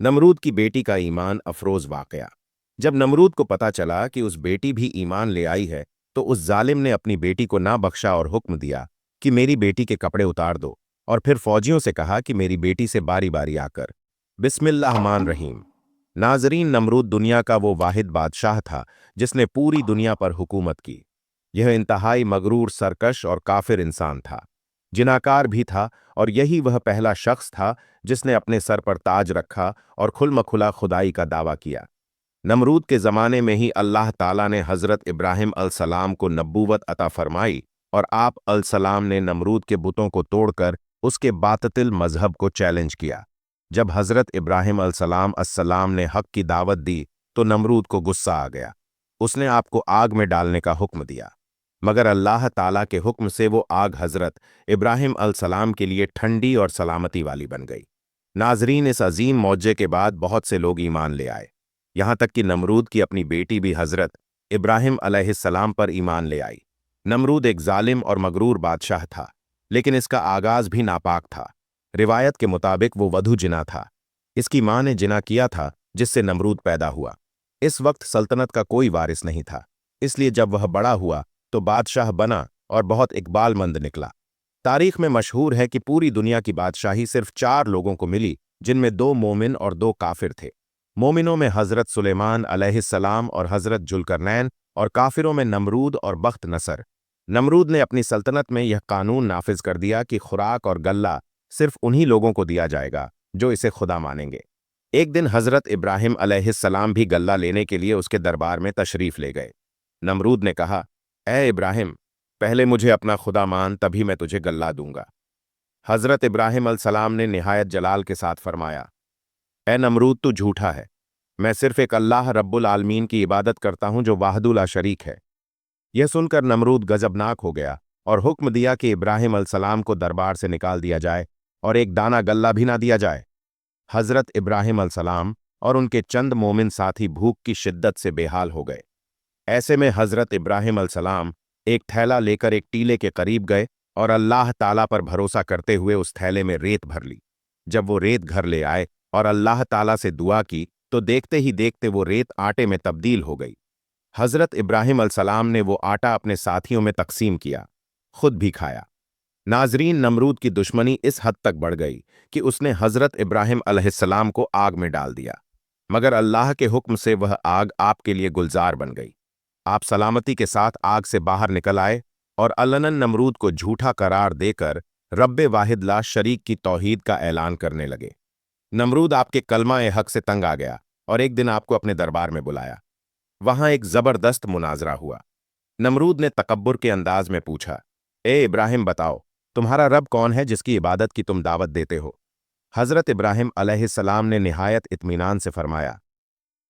नमरूद की बेटी का ईमान अफरोज वाकया। जब नमरूद को पता चला कि उस बेटी भी ईमान ले आई है, तो उस जालिम ने अपनी बेटी को ना बख्शा और हुक्म दिया कि मेरी बेटी के कपड़े उतार दो, और फिर फौजियों से कहा कि मेरी बेटी से बारी बारी आकर बिस्मिल्लाहमान रहीम। नाजरीन, नमरूद दुनिया का वो वाहिद बादशाह था जिसने पूरी दुनिया पर हुकूमत की। यह इंतहाई मगरूर, सरकश और काफिर इंसान था, जिनाकार भी था, और यही वह पहला शख्स था जिसने अपने सर पर ताज रखा और खुलमखुला खुदाई का दावा किया। नमरूद के ज़माने में ही अल्लाह ताला ने हज़रत इब्राहिम अलसलाम को नबूवत अता फरमाई, और आप अलसलाम ने नमरूद के बुतों को तोड़कर उसके बातिल मजहब को चैलेंज किया। जब हज़रत इब्राहिम अलसलाम अस्सलाम ने हक की दावत दी, तो नमरूद को गुस्सा आ गया। उसने आपको आग में डालने का हुक्म दिया, मगर अल्लाह ताला के हुक्म से वो आग हज़रत इब्राहिम अलसलाम के लिए ठंडी और सलामती वाली बन गई। नाजरीन, इस अजीम मौजे के बाद बहुत से लोग ईमान ले आए, यहाँ तक कि नमरूद की अपनी बेटी भी हज़रत इब्राहिम अलैहिस्सलाम पर ईमान ले आई। नमरूद एक जालिम और मगरूर बादशाह था, लेकिन इसका आगाज भी नापाक था। रिवायत के मुताबिक वो वधू जिना था। इसकी माँ ने जिना किया था जिससे नमरूद पैदा हुआ। इस वक्त सल्तनत का कोई वारिस नहीं था, इसलिए जब वह बड़ा हुआ तो बादशाह बना और बहुत इकबालमंद निकला। तारीख में मशहूर है कि पूरी दुनिया की बादशाही सिर्फ 4 लोगों को मिली, जिनमें 2 मोमिन और 2 काफिर थे। मोमिनों में हज़रत सुलेमान अलैहिस्सलाम और हज़रत जुल्करनैन, और काफिरों में नमरूद और बख्त नसर। नमरूद ने अपनी सल्तनत में यह कानून नाफिज कर दिया कि खुराक और गल्ला सिर्फ उन्हीं लोगों को दिया जाएगा जो इसे खुदा मानेंगे। एक दिन हज़रत इब्राहिम अलैहिस्सलाम भी गल्ला लेने के लिए उसके दरबार में तशरीफ ले गए। नमरूद ने कहा, ए इब्राहिम, पहले मुझे अपना खुदा मान, तभी मैं तुझे गल्ला दूंगा। हज़रत इब्राहिम अलसलाम ने निहायत जलाल के साथ फरमाया, ए नमरूद, तू झूठा है। मैं सिर्फ एक अल्लाह रब्बुल आलमीन की इबादत करता हूं जो वाहदुल ला शरीक है। यह सुनकर नमरूद गजबनाक हो गया और हुक्म दिया कि इब्राहिम अलसलाम को दरबार से निकाल दिया जाए और एक दाना गल्ला भी ना दिया जाए। हज़रत इब्राहिम अलसलाम और उनके चंद मोमिन साथी भूख की शिद्दत से बेहाल हो गए। ऐसे में हज़रत इब्राहिम अलसलाम एक थैला लेकर एक टीले के करीब गए और अल्लाह ताला पर भरोसा करते हुए उस थैले में रेत भर ली। जब वो रेत घर ले आए और अल्लाह ताला से दुआ की, तो देखते ही देखते वो रेत आटे में तब्दील हो गई। हज़रत इब्राहिम अलसलाम ने वो आटा अपने साथियों में तकसीम किया, खुद भी खाया। नाजरीन, नमरूद की दुश्मनी इस हद तक बढ़ गई कि उसने हज़रत इब्राहिम अलैहिस्सलाम को आग में डाल दिया, मगर अल्लाह के हुक्म से वह आग आपके लिए गुलजार बन गई। आप सलामती के साथ आग से बाहर निकल आए और अलनन नमरूद को झूठा करार देकर रब्बे वाहिद ला शरीक की तौहीद का ऐलान करने लगे। नमरूद आपके कलमा-ए हक से तंग आ गया और एक दिन आपको अपने दरबार में बुलाया। वहां एक जबरदस्त मुनाजरा हुआ। नमरूद ने तकब्बुर के अंदाज में पूछा, ए इब्राहिम, बताओ, तुम्हारा रब कौन है जिसकी इबादत की तुम दावत देते हो? हज़रत इब्राहिम अलैहिस्सलाम ने निहायत इत्मीनान से फरमाया,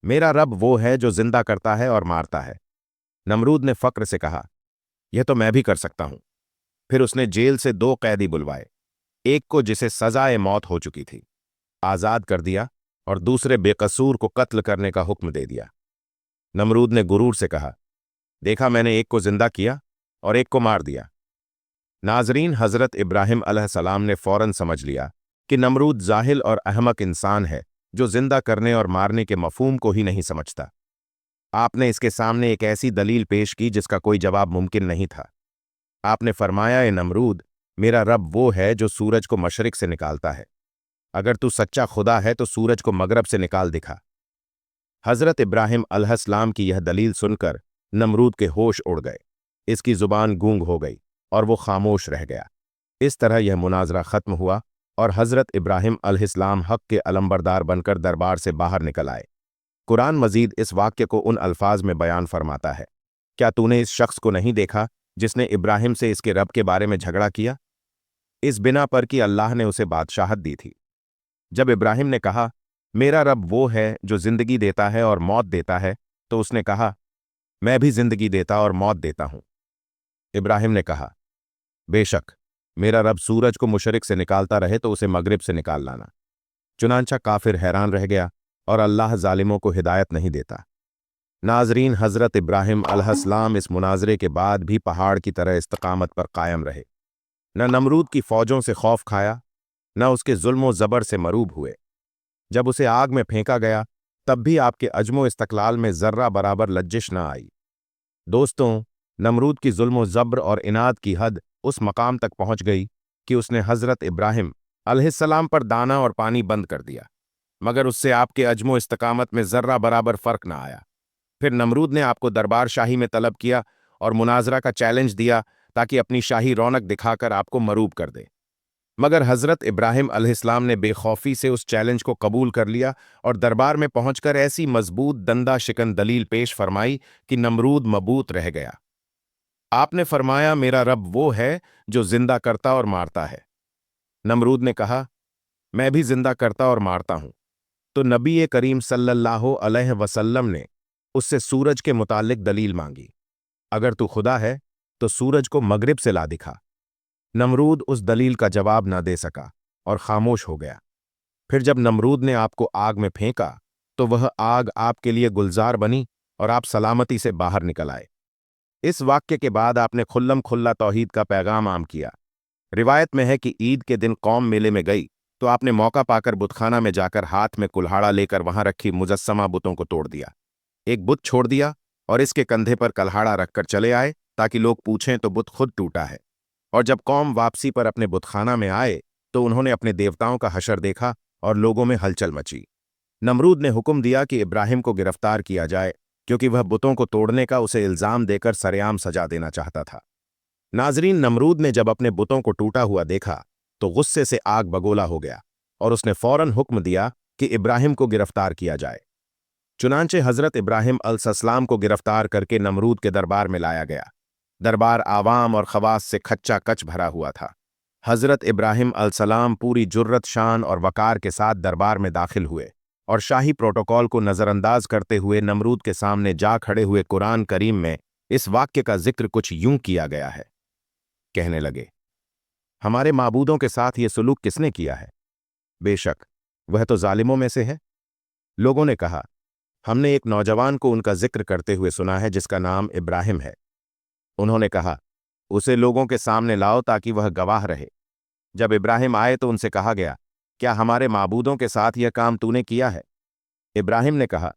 मेरा रब वो है जो जिंदा करता है और मारता है। नमरूद ने फक्र से कहा, यह तो मैं भी कर सकता हूं। फिर उसने जेल से 2 कैदी बुलवाए, एक को जिसे सजाए मौत हो चुकी थी आजाद कर दिया और दूसरे बेकसूर को कत्ल करने का हुक्म दे दिया। नमरूद ने गुरूर से कहा, देखा, मैंने एक को जिंदा किया और एक को मार दिया। नाजरीन, हज़रत इब्राहिम अलैहिस्सलाम ने फौरन समझ लिया कि नमरूद जाहिल और अहमक इंसान है जो जिंदा करने और मारने के मफहूम को ही नहीं समझता। आपने इसके सामने एक ऐसी दलील पेश की जिसका कोई जवाब मुमकिन नहीं था। आपने फरमाया, ए नमरूद, मेरा रब वो है जो सूरज को मशरिक से निकालता है। अगर तू सच्चा खुदा है तो सूरज को मगरब से निकाल दिखा। हज़रत इब्राहिम अलैहिस्सलाम की यह दलील सुनकर नमरूद के होश उड़ गए। इसकी जुबान गूंग हो गई और वो खामोश रह गया। इस तरह यह मुनाजरा खत्म हुआ और हज़रत इब्राहिम अलैहिस्सलाम हक के अलंबरदार बनकर दरबार से बाहर निकल आए। कुरान मजीद इस वाक्य को उन अल्फाज में बयान फरमाता है, क्या तूने इस शख्स को नहीं देखा जिसने इब्राहिम से इसके रब के बारे में झगड़ा किया, इस बिना पर कि अल्लाह ने उसे बादशाहत दी थी। जब इब्राहिम ने कहा, मेरा रब वो है जो जिंदगी देता है और मौत देता है, तो उसने कहा, मैं भी जिंदगी देता और मौत देता हूं। इब्राहिम ने कहा, बेशक, मेरा रब सूरज को मशरिक से निकालता रहे तो उसे मगरिब से निकाल लाना। चुनांचा काफिर हैरान रह गया और अल्लाह जालिमों को हिदायत नहीं देता। नाजरीन, हज़रत इब्राहिम अलैहिस्सलाम इस मुनाजरे के बाद भी पहाड़ की तरह इस्तकामत पर कायम रहे। न नमरूद की फौजों से खौफ खाया, न उसके जुल्म व जबर से मरूब हुए। जब उसे आग में फेंका गया तब भी आपके अजमो इस्तकलाल में जर्रा बराबर लज्जिश न आई। दोस्तों, नमरूद की जुल्म जब्र और इनाद की हद उस मकाम तक पहुंच गई कि उसने हजरत इब्राहिम अलैहिस्सलाम पर दाना और पानी बंद कर दिया, मगर उससे आपके अजमो इस्तकामत में जर्रा बराबर फर्क न आया। फिर नमरूद ने आपको दरबार शाही में तलब किया और मुनाजरा का चैलेंज दिया ताकि अपनी शाही रौनक दिखाकर आपको मरूब कर दे। मगर हजरत इब्राहिम अलैहिस्सलाम ने बेखौफी से उस चैलेंज को कबूल कर लिया और दरबार में पहुंचकर ऐसी मजबूत दंदा शिकन दलील पेश फरमाई कि नमरूद मबूत रह गया। आपने फरमाया, मेरा रब वो है जो जिंदा करता और मारता है। नमरूद ने कहा, मैं भी जिंदा करता और मारता हूं। तो नबी करीम सल्लल्लाहु अलैहि वसल्लम ने उससे सूरज के मुतालिक दलील मांगी। अगर तू खुदा है तो सूरज को मगरिब से ला दिखा। नमरूद उस दलील का जवाब न दे सका और खामोश हो गया। फिर जब नमरूद ने आपको आग में फेंका तो वह आग आपके लिए गुलजार बनी और आप सलामती से बाहर निकल आए। इस वाक्य के बाद आपने खुल्लम खुल्ला तौहीद का पैगाम आम किया। रिवायत में है कि ईद के दिन कौम मेले में गई तो आपने मौका पाकर बुतखाना में जाकर हाथ में कुल्हाड़ा लेकर वहां रखी मुजस्समा बुतों को तोड़ दिया। एक बुत छोड़ दिया और इसके कंधे पर कल्हाड़ा रखकर चले आए ताकि लोग पूछें तो बुत खुद टूटा है। और जब कौम वापसी पर अपने बुतखाना में आए तो उन्होंने अपने देवताओं का हशर देखा और लोगों में हलचल मची। नमरूद ने हुक्म दिया कि इब्राहिम को गिरफ्तार किया जाए, क्योंकि वह बुतों को तोड़ने का उसे इल्जाम देकर सरेआम सजा देना चाहता था। नाजरीन, नमरूद ने जब अपने बुतों को टूटा हुआ देखा तो गुस्से से आग बगोला हो गया और उसने फौरन हुक्म दिया कि इब्राहिम को गिरफ्तार किया जाए। चुनांचे हजरत इब्राहिम अलैहिस्सलाम को गिरफ्तार करके नमरूद के दरबार में लाया गया। दरबार आवाम और खवास से खच्चा कच भरा हुआ था। हजरत इब्राहिम अलैहिस्सलाम पूरी जुर्रत, शान और वकार के साथ दरबार में दाखिल हुए और शाही प्रोटोकॉल को नजरअंदाज करते हुए नमरूद के सामने जा खड़े हुए कुरान करीम में इस वाक्य का जिक्र कुछ यूं किया गया है। कहने लगे, हमारे माबूदों के साथ ये सुलूक किसने किया है? बेशक वह तो जालिमों में से है। लोगों ने कहा, हमने एक नौजवान को उनका जिक्र करते हुए सुना है जिसका नाम इब्राहिम है। उन्होंने कहा, उसे लोगों के सामने लाओ ताकि वह गवाह रहे। जब इब्राहिम आए तो उनसे कहा गया, क्या हमारे माबूदों के साथ यह काम तूने किया है? इब्राहिम ने कहा,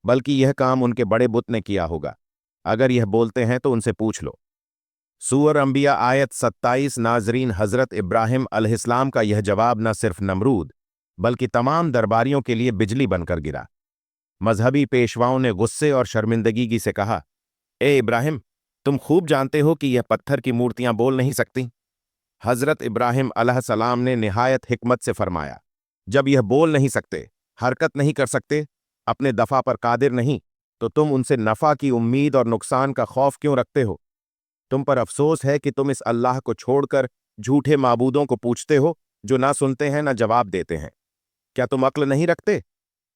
बल्कि यह काम उनके बड़े बुत ने किया होगा। अगर यह बोलते हैं तो उनसे पूछ लो। सूअर अंबिया आयत 27। नाजरीन, हजरत इब्राहिम अलैहिस्सलाम का यह जवाब न सिर्फ नमरूद बल्कि तमाम दरबारियों के लिए बिजली बनकर गिरा। मजहबी पेशवाओं ने गुस्से और शर्मिंदगी से कहा, ए इब्राहिम, तुम खूब जानते हो कि यह पत्थर की मूर्तियां बोल नहीं सकती। हजरत इब्राहिम अलैहिस्सलाम ने निहायत हिकमत से फरमाया, जब यह बोल नहीं सकते, हरकत नहीं कर सकते, अपने दफा पर कादिर नहीं, तो तुम उनसे नफा की उम्मीद और नुकसान का खौफ क्यों रखते हो? तुम पर अफसोस है कि तुम इस अल्लाह को छोड़कर झूठे माबूदों को पूछते हो जो ना सुनते हैं ना जवाब देते हैं। क्या तुम अक्ल नहीं रखते?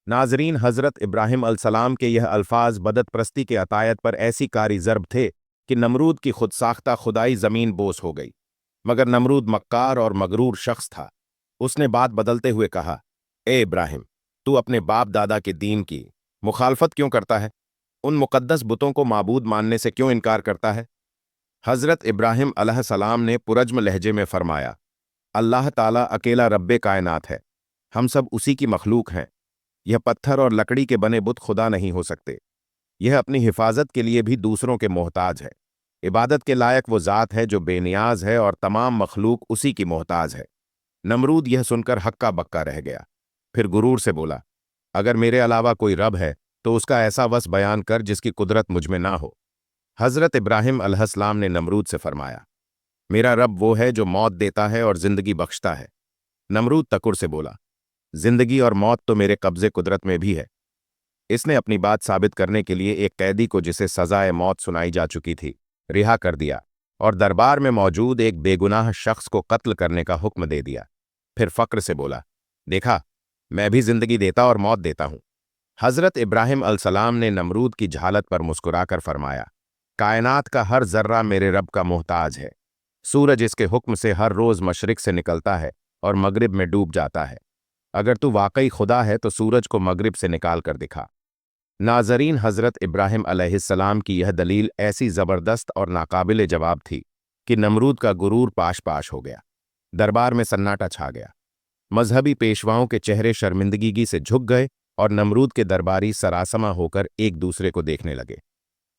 नाजरीन, हजरत इब्राहिम अलैहिस्सलाम के यह अल्फाज बदत प्रस्ती के अतायत पर ऐसी कारी ज़र्ब थे कि नमरूद की खुद साख्ता खुदाई जमीन बोस हो गई। मगर नमरूद मक्कार और मगरूर शख्स था। उसने बात बदलते हुए कहा, ए इब्राहिम, तू अपने बाप दादा के दीन की मुखालफत क्यों करता है? उन मुकद्दस बुतों को माबूद मानने से क्यों इनकार करता है? हजरत इब्राहिम अलैहिस्सलाम ने पुरज्म लहजे में फरमाया, अल्लाह ताला अकेला रब्बे कायनात है, हम सब उसी की मखलूक हैं। यह पत्थर और लकड़ी के बने बुत खुदा नहीं हो सकते। यह अपनी हिफाजत के लिए भी दूसरों के मोहताज है। इबादत के लायक वो ज़ात है जो बेनियाज है और तमाम मखलूक उसी की मोहताज है। नमरूद यह सुनकर हक्का बक्का रह गया। फिर गुरूर से बोला, अगर मेरे अलावा कोई रब है तो उसका ऐसा वस बयान कर जिसकी कुदरत मुझ में ना हो। हजरत इब्राहिम अलैहिस्सलाम ने नमरूद से फरमाया, मेरा रब वो है जो मौत देता है और जिंदगी बख्शता है। नमरूद तकुर से बोला, जिंदगी और मौत तो मेरे कब्जे कुदरत में भी है। इसने अपनी बात साबित करने के लिए एक कैदी को जिसे सजाए मौत सुनाई जा चुकी थी रिहा कर दिया और दरबार में मौजूद एक बेगुनाह शख्स को कत्ल करने का हुक्म दे दिया। फिर फक्र से बोला, देखा, मैं भी जिंदगी देता और मौत देता हूं। हजरत इब्राहिम अलैहिस्सलाम ने नमरूद की झालत पर मुस्कुराकर फरमाया, कायनात का हर जर्रा मेरे रब का मोहताज है। सूरज इसके हुक्म से हर रोज मशरिक से निकलता है और मगरिब में डूब जाता है। अगर तू वाकई खुदा है तो सूरज को मगरिब से निकाल कर दिखा। नाजरीन, हजरत इब्राहिम अलैहिस्सलाम की यह दलील ऐसी जबरदस्त और नाकाबिले जवाब थी कि नमरूद का गुरूर पाश पाश हो गया। दरबार में सन्नाटा छा गया। मजहबी पेशवाओं के चेहरे शर्मिंदगी से झुक गए और नमरूद के दरबारी सरासमा होकर एक दूसरे को देखने लगे।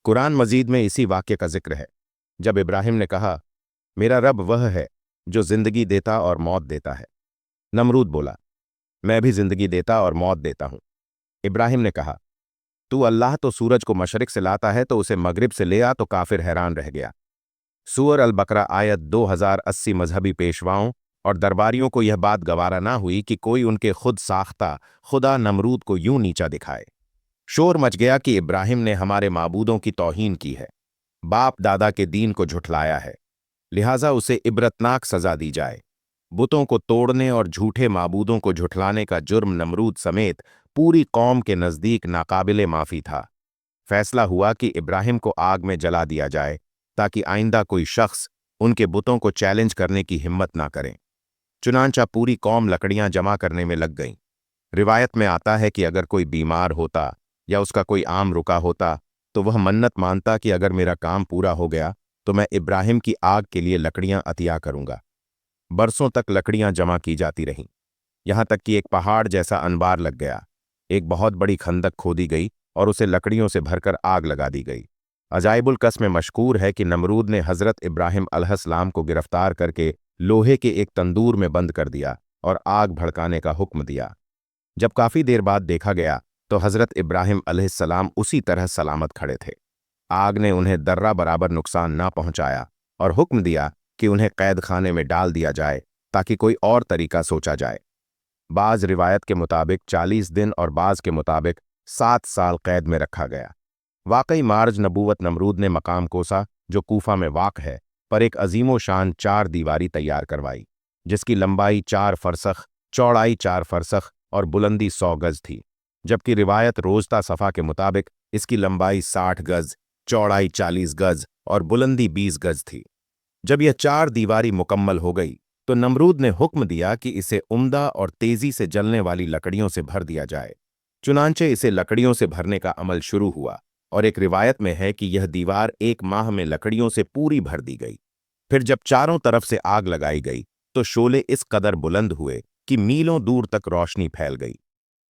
कुरान मजीद में इसी वाक्य का जिक्र है, जब इब्राहिम ने कहा, मेरा रब वह है जो जिंदगी देता और मौत देता है। नमरूद बोला, मैं भी जिंदगी देता और मौत देता हूं। इब्राहिम ने कहा, तू अल्लाह तो सूरज को मशरिक से लाता है तो उसे मगरिब से ले आ, तो काफिर हैरान रह गया। सूअर अल बकरा आयत 2080। मजहबी पेशवाओं और दरबारियों को यह बात गवारा ना हुई कि कोई उनके खुद साख्ता खुदा नमरूद को यूं नीचा दिखाए। शोर मच गया कि इब्राहिम ने हमारे माबूदों की तौहीन की है, बाप दादा के दीन को झुठलाया है, लिहाजा उसे इबरतनाक सजा दी जाए। बुतों को तोड़ने और झूठे माबूदों को झुठलाने का जुर्म नमरूद समेत पूरी कौम के नजदीक नाकाबिले माफी था। फैसला हुआ कि इब्राहिम को आग में जला दिया जाए ताकि आइंदा कोई शख्स उनके बुतों को चैलेंज करने की हिम्मत ना करे। चुनांचा पूरी कौम लकड़ियां जमा करने में लग गई। रिवायत में आता है कि अगर कोई बीमार होता या उसका कोई आम रुका होता तो वह मन्नत मानता कि अगर मेरा काम पूरा हो गया तो मैं इब्राहिम की आग के लिए लकड़ियां अतिया करूंगा। बरसों तक लकड़ियां जमा की जाती रहीं, यहां तक कि एक पहाड़ जैसा अनबार लग गया। एक बहुत बड़ी खंदक खोदी गई और उसे लकड़ियों से भरकर आग लगा दी गई। अजाइबुल कस में मशकूर है कि नमरूद ने हजरत इब्राहिम अलैहिस्सलाम को गिरफ्तार करके लोहे के एक तंदूर में बंद कर दिया और आग भड़काने का हुक्म दिया। जब काफी देर बाद देखा गया तो हजरत इब्राहिम अलैहिस्सलाम उसी तरह सलामत खड़े थे। आग ने उन्हें दर्रा बराबर नुकसान ना पहुंचाया और हुक्म दिया कि उन्हें कैद खाने में डाल दिया जाए ताकि कोई और तरीका सोचा जाए। बाज रिवायत के मुताबिक 40 दिन और बाज के मुताबिक 7 साल कैद में रखा गया। वाकई मार्ज नबूवत नमरूद ने मकाम कोसा, जो कूफा में वाक़ है, पर एक अजीमो शान 4 दीवारी तैयार करवाई, जिसकी लंबाई 4 फरसख, चौड़ाई 4 फरसख और बुलंदी 100 गज थी, जबकि रिवायत रोज़ता सफ़ा के मुताबिक इसकी लंबाई 60 गज, चौड़ाई 40 गज और बुलंदी 20 गज थी। जब यह 4 दीवारी मुकम्मल हो गई तो नमरूद ने हुक्म दिया कि इसे उम्दा और तेजी से जलने वाली लकड़ियों से भर दिया जाए। चुनांचे इसे लकड़ियों से भरने का अमल शुरू हुआ और एक रिवायत में है कि यह दीवार 1 माह में लकड़ियों से पूरी भर दी गई। फिर जब चारों तरफ से आग लगाई गई तो शोले इस कदर बुलंद हुए कि मीलों दूर तक रोशनी फैल गई।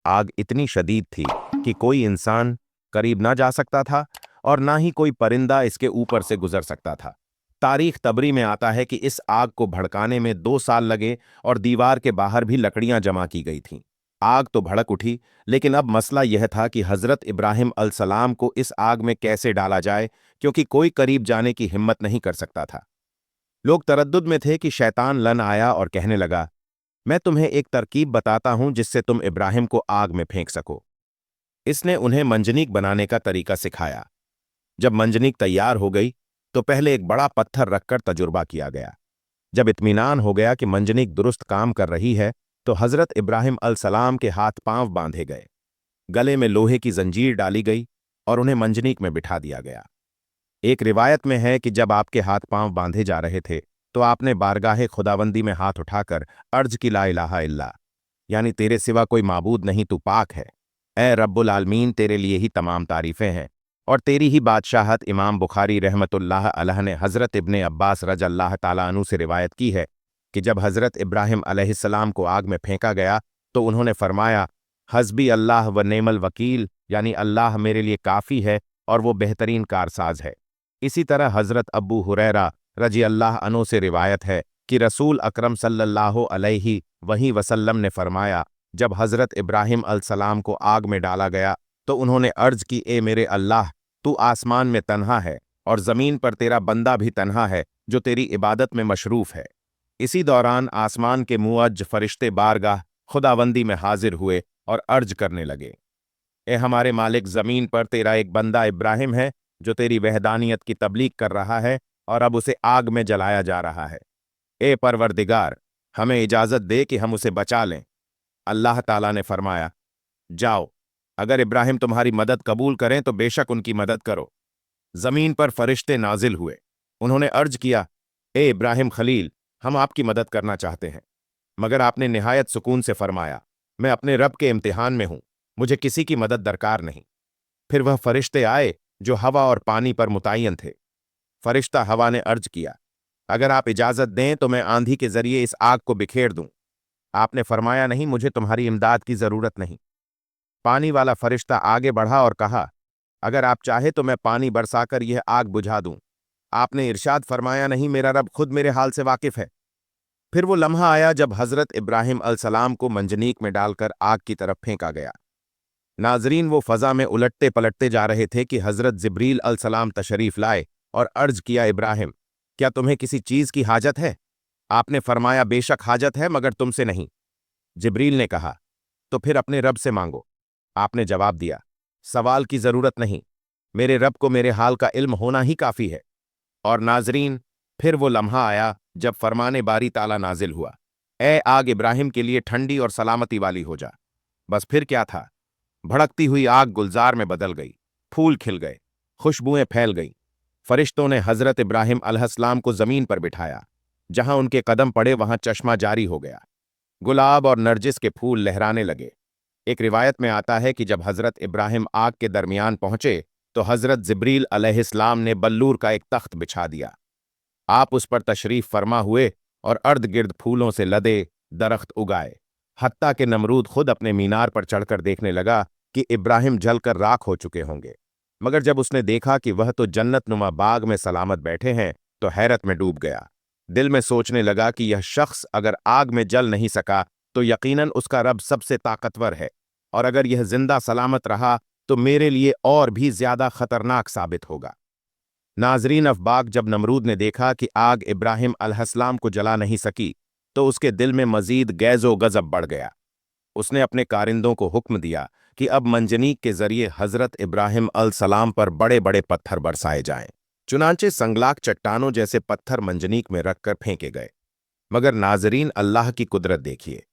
आग इतनी शदीद थी कि कोई इंसान करीब ना जा सकता था और ना ही कोई परिंदा इसके ऊपर से गुजर सकता था। तारीख तबरी में आता है कि इस आग को भड़काने में 2 साल लगे और दीवार के बाहर भी लकड़ियां जमा की गई थीं। आग तो भड़क उठी, लेकिन अब मसला यह था कि हजरत इब्राहिम अलसलाम को इस आग में कैसे डाला जाए, क्योंकि कोई करीब जाने की हिम्मत नहीं कर सकता था। लोग तरद्दुद में थे कि शैतान लन आया और कहने लगा, मैं तुम्हें एक तरकीब बताता हूं जिससे तुम इब्राहिम को आग में फेंक सको। इसने उन्हें मंजनीक बनाने का तरीका सिखाया। जब मंजनीक तैयार हो गई तो पहले एक बड़ा पत्थर रखकर तजुर्बा किया गया। जब इत्मीनान हो गया कि मंजनीक दुरुस्त काम कर रही है तो हजरत इब्राहिम अलसलाम के हाथ पांव बांधे गए, गले में लोहे की जंजीर डाली गई और उन्हें मंजनीक में बिठा दिया गया। एक रिवायत में है कि जब आपके हाथ पांव बांधे जा रहे थे तो आपने बारगाहे खुदावंदी में हाथ उठाकर अर्ज की ला इलाहा इल्ला, यानी तेरे सिवा कोई माबूद नहीं, तू पाक है। ए रब्बुल आलमीन, तेरे लिए ही तमाम तारीफें हैं और तेरी ही बादशाहत। इमाम बुखारी रहमतुल्लाह अलैह ने हजरत इब्ने अब्बास रज़ियल्लाहु ताला अन्हु से रिवायत की है कि जब हजरत इब्राहिम अलैहिस्सलाम को आग में फेंका गया तो उन्होंने फरमाया, हस्बी अल्लाह व नेमल वकील, यानी अल्लाह मेरे लिए काफ़ी है और वो बेहतरीन कारसाज है। इसी तरह हजरत अब्बू हुरैरा रज़ियल्लाहु अन्हु से रिवायत है कि रसूल अकरम सल्लल्लाहु अलैहि वसल्लम ने फरमाया, जब हजरत इब्राहिम अलसलाम को आग में डाला गया तो उन्होंने अर्ज की, ए मेरे अल्लाह, तू आसमान में तन्हा है और जमीन पर तेरा बंदा भी तन्हा है जो तेरी इबादत में मशरूफ है। इसी दौरान आसमान के मुअज्ज फरिश्ते बारगाह खुदावंदी में हाजिर हुए और अर्ज करने लगे, ए हमारे मालिक, जमीन पर तेरा एक बंदा इब्राहिम है जो तेरी वहदानियत की तबलीग कर रहा है और अब उसे आग में जलाया जा रहा है। ए परवरदिगार, हमें इजाजत दे कि हम उसे बचा लें। अल्लाह ताला ने फरमाया, जाओ, अगर इब्राहिम तुम्हारी मदद कबूल करें तो बेशक उनकी मदद करो। जमीन पर फरिश्ते नाजिल हुए। उन्होंने अर्ज किया, ए इब्राहिम खलील, हम आपकी मदद करना चाहते हैं। मगर आपने निहायत सुकून से फरमाया, मैं अपने रब के इम्तिहान में हूं, मुझे किसी की मदद दरकार नहीं। फिर वह फरिश्ते आए जो हवा और पानी पर मुतय्यन थे। फरिश्ता हवा ने अर्ज किया, अगर आप इजाजत दें तो मैं आंधी के जरिए इस आग को बिखेर दूं। आपने फरमाया नहीं मुझे तुम्हारी इमदाद की जरूरत नहीं। पानी वाला फरिश्ता आगे बढ़ा और कहा, अगर आप चाहे तो मैं पानी बरसाकर यह आग बुझा दूं। आपने इरशाद फरमाया नहीं मेरा रब खुद मेरे हाल से वाकिफ है। फिर वो लम्हा आया जब हजरत इब्राहिम अलसलाम को मंजनीक में डालकर आग की तरफ फेंका गया। नाजरीन, वो फजा में उलटते पलटते जा रहे थे कि हजरत जिब्रील अलसलाम तशरीफ लाए और अर्ज किया, इब्राहिम क्या तुम्हें किसी चीज की हाजत है? आपने फरमाया बेशक हाजत है मगर तुमसे नहीं। जिब्रील ने कहा, तो फिर अपने रब से मांगो। आपने जवाब दिया, सवाल की जरूरत नहीं, मेरे रब को मेरे हाल का इल्म होना ही काफी है। और नाजरीन, फिर वो लम्हा आया जब फरमाने बारी ताला नाजिल हुआ, ए आग इब्राहिम के लिए ठंडी और सलामती वाली हो जा। बस फिर क्या था, भड़कती हुई आग गुलजार में बदल गई, फूल खिल गए, खुशबुएं फैल गईं। फरिश्तों ने हजरत इब्राहिम अलैहिस्सलाम को जमीन पर बिठाया। जहां उनके कदम पड़े वहां चश्मा जारी हो गया। गुलाब और नरजिस के फूल लहराने लगे। एक रिवायत में आता है कि जब हजरत इब्राहिम आग के दरमियान पहुंचे तो हजरत जिब्रील अलैहिस्सलाम ने बल्लूर का एक तख्त बिछा दिया। आप उस पर तशरीफ फरमा हुए और अर्द गिर्द फूलों से लदे दरख्त उगाए। हत्ता के नमरूद खुद अपने मीनार पर चढ़कर देखने लगा कि इब्राहिम जलकर राख हो चुके होंगे, मगर जब उसने देखा कि वह तो जन्नत नुमा बाग में सलामत बैठे हैं तो हैरत में डूब गया। दिल में सोचने लगा कि यह शख्स अगर आग में जल नहीं सका तो यकीनन उसका रब सबसे ताकतवर है, और अगर यह जिंदा सलामत रहा तो मेरे लिए और भी ज्यादा खतरनाक साबित होगा। नाजरीन अफबाक, जब नमरूद ने देखा कि आग इब्राहिम अलैहिस्सलाम को जला नहीं सकी तो उसके दिल में मजीद गैज़ो गजब बढ़ गया। उसने अपने कारिंदों को हुक्म दिया कि अब मंजनीक के जरिए हजरत इब्राहिम अलसलाम पर बड़े बड़े पत्थर बरसाए जाएं। चुनांचे संगलाक चट्टानों जैसे पत्थर मंजनीक में रखकर फेंके गए। मगर नाजरीन, अल्लाह की कुदरत देखिए।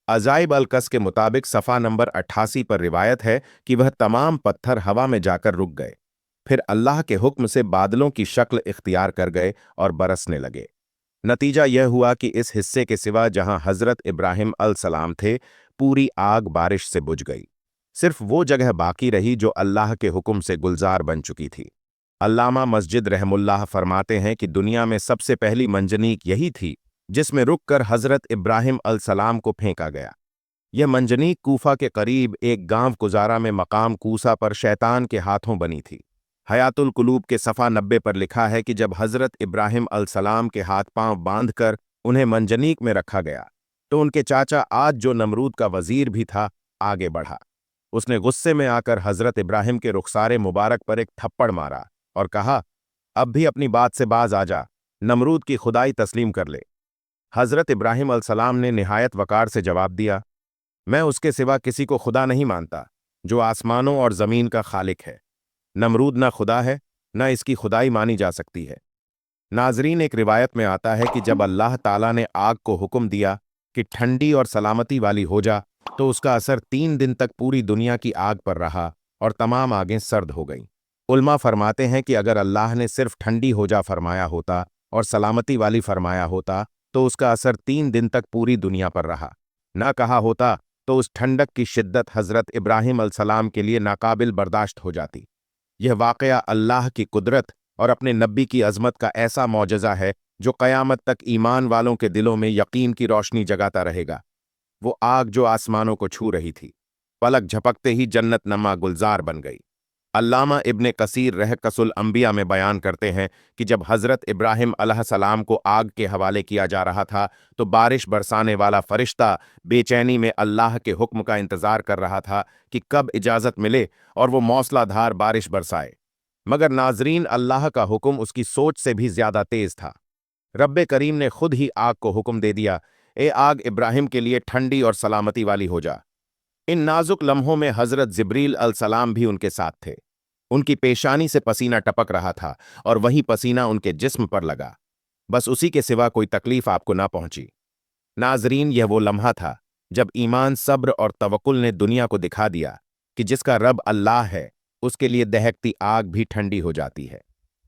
अजाइब अलकस के मुताबिक सफ़ा नंबर 88 पर रिवायत है कि वह तमाम पत्थर हवा में जाकर रुक गए, फिर अल्लाह के हुक्म से बादलों की शक्ल इख्तियार कर गए और बरसने लगे। नतीजा यह हुआ कि इस हिस्से के सिवा जहां हजरत इब्राहिम अलसलाम थे, पूरी आग बारिश से बुझ गई। सिर्फ वो जगह बाकी रही जो अल्लाह के हुक्म से गुलजार बन चुकी थी। अल्लामा मस्जिद रहमुल्लाह फरमाते हैं कि दुनिया में सबसे पहली मंजनीक यही थी जिसमें रुककर हजरत इब्राहिम अलसलाम को फेंका गया। यह मंजनीक कूफा के करीब एक गांव गुजारा में मकाम कूसा पर शैतान के हाथों बनी थी। हयातुल कुलूब के सफ़ा 90 पर लिखा है कि जब हजरत इब्राहिम अलसलाम के हाथ पांव बांधकर उन्हें मंजनीक में रखा गया तो उनके चाचा आज जो नमरूद का वजीर भी था आगे बढ़ा। उसने गुस्से में आकर हजरत इब्राहिम के रुखसारे मुबारक पर एक थप्पड़ मारा और कहा, अब भी अपनी बात से बाज आ जा, नमरूद की खुदाई तस्लीम कर ले। हजरत इब्राहिम अलसलाम ने निहायत वकार से जवाब दिया, मैं उसके सिवा किसी को खुदा नहीं मानता जो आसमानों और जमीन का खालिक है। नमरूद ना खुदा है, ना इसकी खुदाई मानी जा सकती है। नाजरीन, एक रिवायत में आता है कि जब अल्लाह ताला ने आग को हुक्म दिया कि ठंडी और सलामती वाली हो जा तो उसका असर 3 दिन तक पूरी दुनिया की आग पर रहा और तमाम आगें सर्द हो गईं। उल्मा फरमाते हैं कि अगर अल्लाह ने सिर्फ ठंडी हो जा फरमाया होता और सलामती वाली फरमाया होता तो उसका असर 3 दिन तक पूरी दुनिया पर रहा। ना कहा होता तो उस ठंडक की शिद्दत हजरत इब्राहिम अलसलाम के लिए नाकाबिल बर्दाश्त हो जाती। यह वाकया अल्लाह की कुदरत और अपने नबी की अजमत का ऐसा मौजज़ा है जो क़यामत तक ईमान वालों के दिलों में यकीन की रोशनी जगाता रहेगा। वो आग जो आसमानों को छू रही थी, पलक झपकते ही जन्नत नमा गुलजार बन गई। अल्लामा इब्ने कसीर रहकसुल अंबिया में बयान करते हैं कि जब हजरत इब्राहिम अलैहिस्सलाम को आग के हवाले किया जा रहा था तो बारिश बरसाने वाला फरिश्ता बेचैनी में अल्लाह के हुक्म का इंतजार कर रहा था कि कब इजाजत मिले और वो मौसलाधार बारिश बरसाए। मगर नाजरीन, अल्लाह का हुक्म उसकी सोच से भी ज्यादा तेज था। रब्बे करीम ने खुद ही आग को हुक्म दे दिया, ए आग इब्राहिम के लिए ठंडी और सलामती वाली हो जा। इन नाजुक लम्हों में हजरत जिब्रील अलसलाम भी उनके साथ थे। उनकी पेशानी से पसीना टपक रहा था और वही पसीना उनके जिस्म पर लगा। बस उसी के सिवा कोई तकलीफ आपको ना पहुंची। नाजरीन, यह वो लम्हा था जब ईमान, सब्र और तवक्कुल ने दुनिया को दिखा दिया कि जिसका रब अल्लाह है उसके लिए दहकती आग भी ठंडी हो जाती है।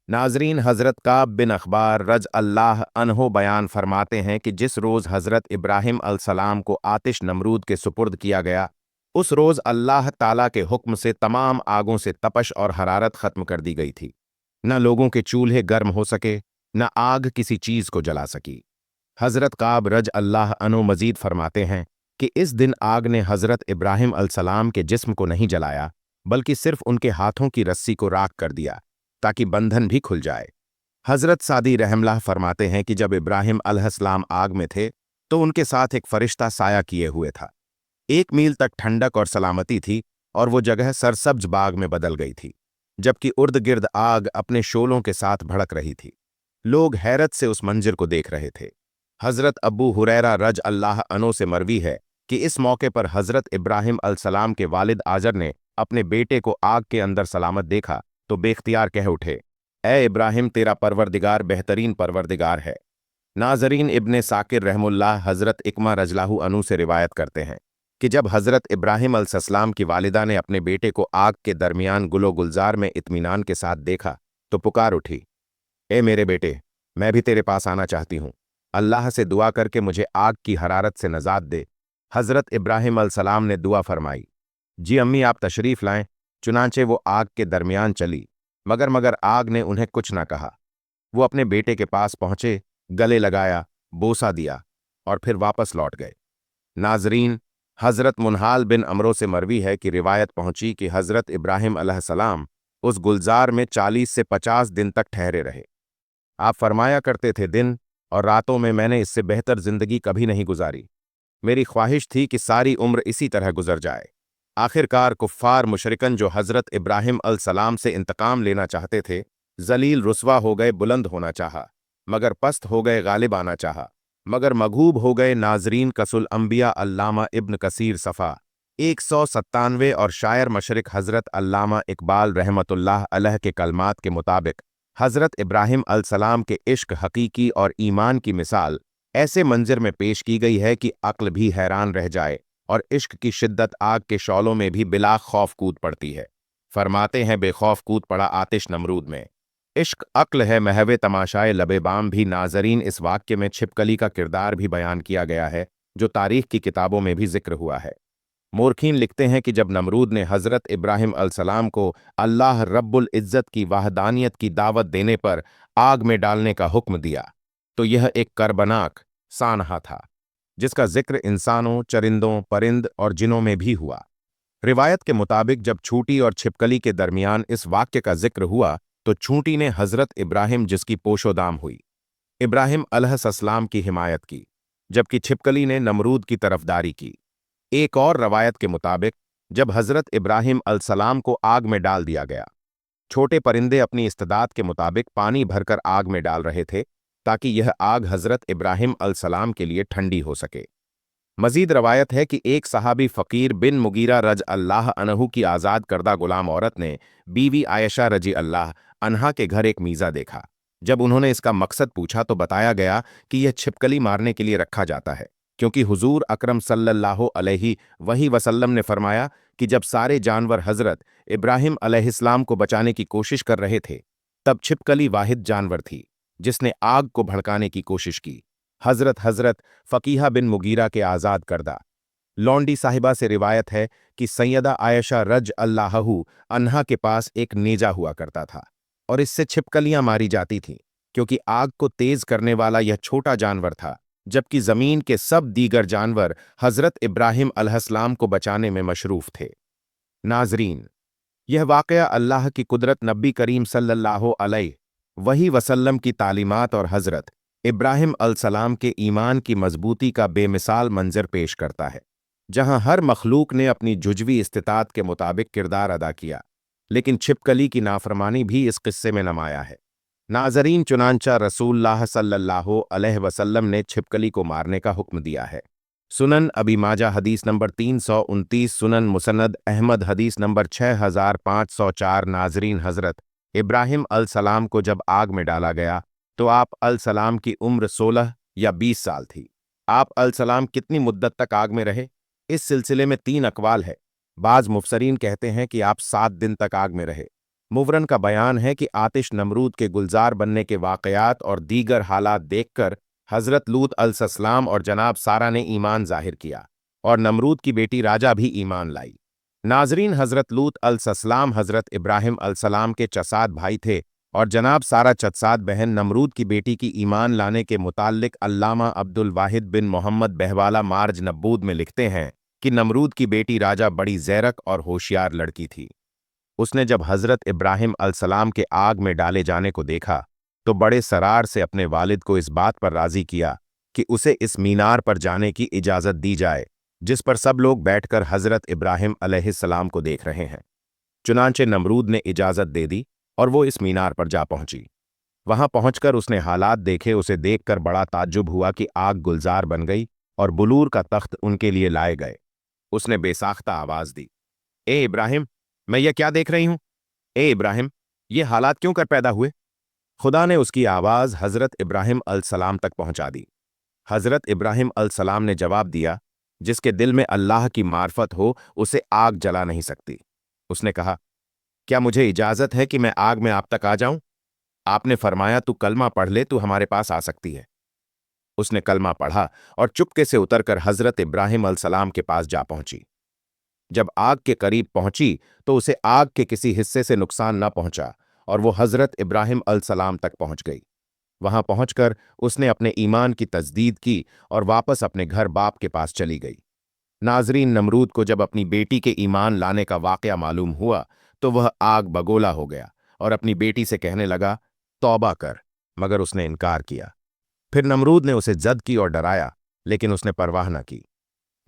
नाजरीन, हजरत काब बिन अखबार रज अल्लाह अन्हो बयान फरमाते हैं कि जिस रोज़ हजरत इब्राहिम अलसलाम को आतिश नमरूद के सुपुर्द किया गया, उस रोज़ अल्लाह ताला के हुक्म से तमाम आगों से तपश और हरारत खत्म कर दी गई थी। न लोगों के चूल्हे गर्म हो सके, न आग किसी चीज को जला सकी। हज़रत काब रज अल्लाह अनो मजीद फरमाते हैं कि इस दिन आग ने हज़रत इब्राहिम अलसलाम के जिस्म को नहीं जलाया, बल्कि सिर्फ उनके हाथों की रस्सी को राख कर दिया ताकि बंधन भी खुल जाए। हज़रत सादी रहमल्लाह फरमाते हैं कि जब इब्राहिम अलैहिस्सलाम आग में थे तो उनके साथ एक फरिश्ता साया किए हुए था। 1 मील तक ठंडक और सलामती थी और वो जगह सरसब्ज बाग में बदल गई थी, जबकि उर्द गिर्द आग अपने शोलों के साथ भड़क रही थी। लोग हैरत से उस मंजर को देख रहे थे। हज़रत अबू हुरैरा रज अल्लाह अनो से मरवी है कि इस मौके पर हज़रत इब्राहिम अलसलाम के वालिद आजर ने अपने बेटे को आग के अंदर सलामत देखा तो बेख्तियार कह उठे, ए इब्राहिम, तेरा परवरदिगार बेहतरीन परवरदिगार है। नाजरीन, इब्ने साकिर रहमुल्लाह हज़रत इकमा रजलाहु अनु से रिवायत करते हैं कि जब हज़रत इब्राहिम अलैहिस्सलाम की वालिदा ने अपने बेटे को आग के दरमियान गुलो गुलजार में इत्मीनान के साथ देखा तो पुकार उठी, ए मेरे बेटे, मैं भी तेरे पास आना चाहती हूँ। अल्लाह से दुआ करके मुझे आग की हरारत से नजात दे। हज़रत इब्राहिम अलैहिस्सलाम ने दुआ फरमाई, जी अम्मी, आप तशरीफ़ लाएं। चुनांचे वो आग के दरमियान चली, मगर आग ने उन्हें कुछ न कहा। वो अपने बेटे के पास पहुंचे, गले लगाया, बोसा दिया और फिर वापस लौट गए। नाजरीन, हज़रत मुनहाल बिन अमरो से मरवी है कि रिवायत पहुंची कि हज़रत इब्राहिम अलैहिस्सलाम उस गुलजार में 40 से 50 दिन तक ठहरे रहे। आप फरमाया करते थे, दिन और रातों में मैंने इससे बेहतर जिंदगी कभी नहीं गुजारी। मेरी ख्वाहिश थी कि सारी उम्र इसी तरह गुजर जाए। आखिरकार कुफ्फार मुशरिकन जो हज़रत इब्राहिम अलसलाम से इंतकाम लेना चाहते थे, जलील रुस्वा हो गए, बुलंद होना चाहा, मगर पस्त हो गए, गालिब आना चाहा, मगर मगूब हो गए। नाजरीन, कसुल अंबिया अल्लामा इब्न कसीर सफ़ा 197 और शायर मशरिक हज़रत अल्लामा इकबाल रहमतुल्लाह अलैह के कलमात के मुताबिक हज़रत इब्राहिम अलसलाम के इश्क, हकीकी और ईमान की मिसाल ऐसे मंजर में पेश की गई है कि अक्ल भी हैरान रह जाए और इश्क की शिद्दत आग के शौलों में भी बिला खौफ कूद पड़ती है। फरमाते हैं, बेखौफ कूद पड़ा आतिश नमरूद में। इश्क अक्ल है महवे तमाशाए लबे बाम भी। नाजरीन, इस वाक्य में छिपकली का किरदार भी बयान किया गया है जो तारीख की किताबों में भी जिक्र हुआ है। मोरखीन लिखते हैं कि जब नमरूद ने हज़रत इब्राहिम अलसलाम को अल्लाह रब्बुल इज़्ज़त की वाहदानियत की दावत देने पर आग में डालने का हुक्म दिया तो यह एक करबनाक सानहा था जिसका जिक्र इंसानों, चरिंदों, परिंद और जिनों में भी हुआ। रिवायत के मुताबिक जब छूटी और छिपकली के दरमियान इस वाक्य का जिक्र हुआ तो छूटी ने हज़रत इब्राहिम, जिसकी पोशोदाम हुई, इब्राहिम अलैहिस्सलाम की हिमायत की, जबकि छिपकली ने नमरूद की तरफदारी की। एक और रवायत के मुताबिक जब हज़रत इब्राहिम अलसलाम को आग में डाल दिया गया, छोटे परिंदे अपनी इस्तिदाद के मुताबिक पानी भरकर आग में डाल रहे थे ताकि यह आग हज़रत इब्राहिम अलसलाम के लिए ठंडी हो सके। मजीद रवायत है कि एक सहाबी फ़कीर बिन मुगीरा रज अल्लाह अनहु की आज़ाद करदा गुलाम औरत ने बीवी आयशा रजी अल्लाह अनहा के घर एक मीज़ा देखा। जब उन्होंने इसका मकसद पूछा तो बताया गया कि यह छिपकली मारने के लिए रखा जाता है, क्योंकि हुजूर अकरम सल्लल्लाहु अलैहि वसल्लम ने फरमाया कि जब सारे जानवर हज़रत इब्राहिम अलैहिस्सलाम को बचाने की कोशिश कर रहे थे, तब छिपकली वाहिद जानवर थी जिसने आग को भड़काने की कोशिश की। हज़रत फ़कीहा बिन मुगीरा के आज़ाद करदा लौंडी साहिबा से रिवायत है कि सैयदा आयशा रज अल्लाहु अन्हा के पास एक नेजा हुआ करता था और इससे छिपकलियां मारी जाती थीं, क्योंकि आग को तेज करने वाला यह छोटा जानवर था, जबकि जमीन के सब दीगर जानवर हज़रत इब्राहिम अलैहिस्सलाम को बचाने में मशरूफ थे। नाजरीन, यह वाक़या अल्लाह की कुदरत, नबी करीम सल्लल्लाहु अलैहि वसल्लम की तालीमात और हज़रत इब्राहिम अलसलाम के ईमान की मजबूती का बेमिसाल मंजर पेश करता है, जहां हर मखलूक ने अपनी जुजवी इस्तिताअत के मुताबिक किरदार अदा किया, लेकिन छिपकली की नाफरमानी भी इस किस्से में नमाया है। नाजरीन, चुनांचा रसूलुल्लाह सल्लल्लाहु अलैहि वसल्लम ने छिपकली को मारने का हुक्म दिया है। सुनन अबी माजा हदीस नंबर 329, सुनन मुसन्नद अहमद हदीस नंबर 6504। नाजरीन, हज़रत इब्राहिम अलसलाम को जब आग में डाला गया तो आप अलसलाम की उम्र 16 या 20 साल थी। आप अलसलाम कितनी मुद्दत तक आग में रहे, इस सिलसिले में 3 अकवाल है। बाज़ मुफसरीन कहते हैं कि आप 7 दिन तक आग में रहे। मुवरन का बयान है कि आतिश नमरूद के गुलजार बनने के वाक़यात और दीगर हालात देखकर हज़रत लूत अलैहिस्सलाम और जनाब सारा ने ईमान जाहिर किया और नमरूद की बेटी राजा भी ईमान लाई। नाजरीन, हज़रत लूत अलैहिस्सलाम हज़रत इब्राहिम अलैहिस्सलाम के चसात भाई थे और जनाब सारा चत्साद बहन नमरूद की बेटी की ईमान लाने के मुताल्लिक अल्लामा अब्दुल वाहिद बिन मोहम्मद बहवाला मार्ज नब्बूद में लिखते हैं कि नमरूद की बेटी राजा बड़ी ज़ैरक और होशियार लड़की थी। उसने जब हज़रत इब्राहिम अलसलाम के आग में डाले जाने को देखा तो बड़े सरार से अपने वालिद को इस बात पर राज़ी किया कि उसे इस मीनार पर जाने की इजाज़त दी जाए जिस पर सब लोग बैठकर हज़रत इब्राहिम अलैहिस्सलाम को देख रहे हैं। चुनांचे नमरूद ने इजाज़त दे दी और वो इस मीनार पर जा पहुंची। वहां पहुंचकर उसने हालात देखे। उसे देखकर बड़ा ताज्जुब हुआ कि आग गुलजार बन गई और बुलूर का तख्त उनके लिए लाए गए। उसने बेसाख्ता आवाज दी, ए इब्राहिम, मैं ये क्या देख रही हूं? ए इब्राहिम, ये हालात क्यों कर पैदा हुए? खुदा ने उसकी आवाज हजरत इब्राहिम अलसलाम तक पहुंचा दी। हजरत इब्राहिम अलसलाम ने जवाब दिया, जिसके दिल में अल्लाह की मार्फत हो उसे आग जला नहीं सकती। उसने कहा, क्या मुझे इजाजत है कि मैं आग में आप तक आ जाऊं? आपने फरमाया तू कलमा पढ़ ले, तू हमारे पास आ सकती है। उसने कलमा पढ़ा और चुपके से उतरकर हजरत इब्राहिम अलसलाम के पास जा पहुंची। जब आग के करीब पहुंची तो उसे आग के किसी हिस्से से नुकसान न पहुंचा और वो हजरत इब्राहिम अलसलाम तक पहुंच गई। वहां पहुंचकर उसने अपने ईमान की तजदीद की और वापस अपने घर बाप के पास चली गई। नाजरीन, नमरूद को जब अपनी बेटी के ईमान लाने का वाकया मालूम हुआ तो वह आग बगोला हो गया और अपनी बेटी से कहने लगा, तौबा कर, मगर उसने इनकार किया। फिर नमरूद ने उसे जद की और डराया, लेकिन उसने परवाह न की।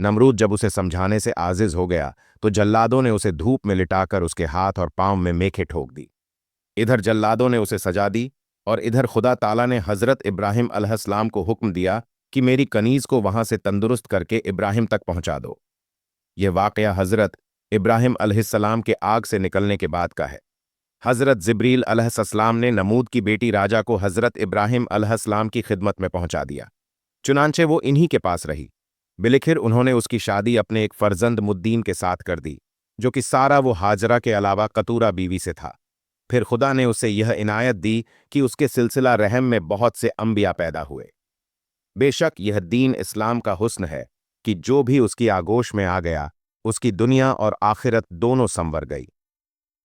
नमरूद जब उसे समझाने से आजिज हो गया तो जल्लादों ने उसे धूप में लिटाकर उसके हाथ और पांव में मेखें ठोक दी। इधर जल्लादों ने उसे सजा दी और इधर खुदा ताला ने हजरत इब्राहिम अलैहिस्सलाम को हुक्म दिया कि मेरी कनीज को वहां से तंदुरुस्त करके इब्राहिम तक पहुंचा दो। यह वाकया हजरत इब्राहिम अलैहिस्सलाम के आग से निकलने के बाद का है। हजरत जिब्रील अलैहिस्सलाम ने नमूद की बेटी राजा को हजरत इब्राहिम अलैहिस्सलाम की खिदमत में पहुंचा दिया। चुनांचे वो इन्हीं के पास रही। बिलिखिर उन्होंने उसकी शादी अपने एक फर्जंद मुद्दीन के साथ कर दी, जो कि सारा वो हाजरा के अलावा कतूरा बीवी से था। फिर खुदा ने उसे यह इनायत दी कि उसके सिलसिला रहम में बहुत से अंबिया पैदा हुए। बेशक यह दीन इस्लाम का हुस्न है कि जो भी उसकी आगोश में आ गया उसकी दुनिया और आखिरत दोनों संवर गई।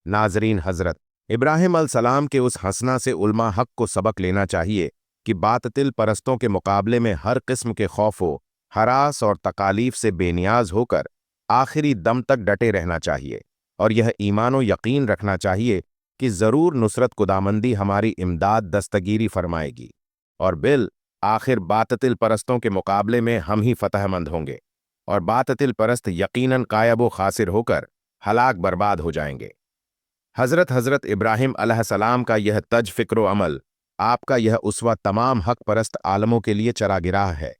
नाजरीन, हजरत इब्राहिम अलसलाम के उस हंसना से उल्मा हक को सबक लेना चाहिए कि बातिल परस्तों के मुकाबले में हर किस्म के खौफो, हरास और तकालीफ से बेनियाज होकर आखिरी दम तक डटे रहना चाहिए और यह ईमानो यकीन रखना चाहिए कि ज़रूर नुसरत खुदामंदी हमारी इमदाद दस्तगीरी फरमाएगी और बिल आखिर बातिल परस्तों के मुकाबले में हम ही फतहमंद होंगे और बातिल परस्त यकीनन कायब खासिर होकर हलाक बर्बाद हो जाएंगे। हजरत इब्राहिम अलैहिस्सलाम का यह तज फिक्र अमल, आपका यह उसवा तमाम हक परस्त आलमों के लिए चरागिराह है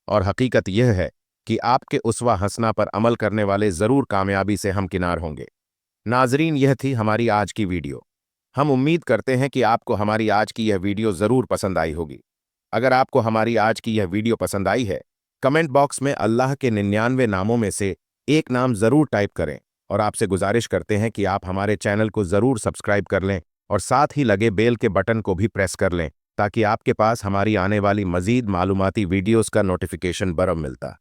और हकीकत यह है कि आपके उसवा हसना पर अमल करने वाले ज़रूर कामयाबी से हमकिनार होंगे। नाजरीन, यह थी हमारी आज की वीडियो। हम उम्मीद करते हैं कि आपको हमारी आज की यह वीडियो ज़रूर पसंद आई होगी। अगर आपको हमारी आज की यह वीडियो पसंद आई है, कमेंट बॉक्स में अल्लाह के 99 नामों में से एक नाम ज़रूर टाइप करें और आपसे गुजारिश करते हैं कि आप हमारे चैनल को ज़रूर सब्सक्राइब कर लें और साथ ही लगे बेल के बटन को भी प्रेस कर लें ताकि आपके पास हमारी आने वाली मज़ीद मालूमाती वीडियोस का नोटिफिकेशन बरम मिलता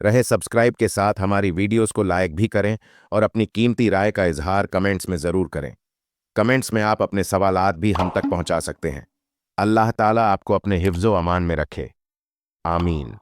रहे। सब्सक्राइब के साथ हमारी वीडियोस को लाइक भी करें और अपनी कीमती राय का इजहार कमेंट्स में ज़रूर करें। कमेंट्स में आप अपने सवालात भी हम तक पहुंचा सकते हैं। अल्लाह ताला आपको अपने हिफ्ज़ो अमान में रखे। आमीन।